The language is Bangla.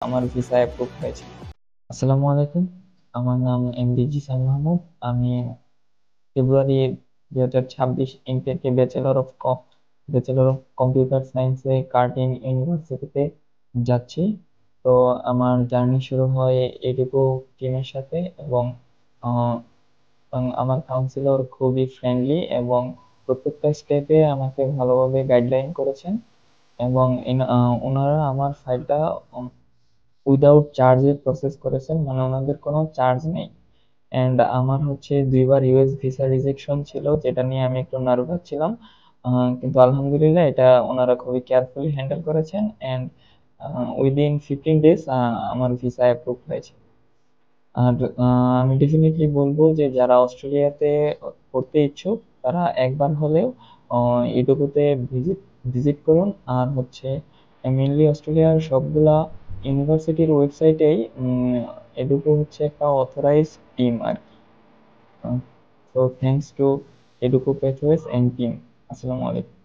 আমার ভিসা অ্যাপ্রুভ হয়েছে। আসসালামু আলাইকুম। আমার নাম এমডি জিসান মাহমুদ। আমি ফেব্রুয়ারি 2026 ইনটেকে ব্যাচেলর অফ কম্পিউটার সায়েন্সে কার্টিন ইউনিভার্সিটিতে যাচ্ছি। তো আমার জার্নি শুরু হয় এডুকো টিমের সাথে, আহ, এবং আমার কাউন্সিলর খুবই ফ্রেন্ডলি এবং প্রত্যেকটা স্টেপে আমাকে ভালোভাবে গাইডলাইন করেছেন। এবং ওনারা আমার ফাইলটা উইদাউট চার্জে প্রসেস করেছেন, মানে ওনাদের কোনো চার্জ নেই। অ্যান্ড আমার হচ্ছে 2বার ইউএস ভিসা রিজেকশন ছিল, যেটা নিয়ে আমি একটু নার্ভাস ছিলাম। কিন্তু আলহামদুলিল্লাহ এটা ওনারা খুবই কেয়ারফুলি হ্যান্ডেল করেছেন। অ্যান্ড উইদিন 15 ডেজ আমার ভিসা অ্যাপ্রুভ হয়েছে। আর আমি ডেফিনেটলি বলবো যে যারা অস্ট্রেলিয়াতে পড়তে ইচ্ছুক তারা একবার হলেও এটুকুতে ভিজিট ভিজিট করুন। আর হচ্ছে মেনলি অস্ট্রেলিয়ার সবগুলা ইউনিভার্সিটির ওয়েবসাইটেই এডুকো হচ্ছে একটা অথরাইজ টিম আর কি। So thanks to Educo pathways and team. আসসালামু আলাইকুম।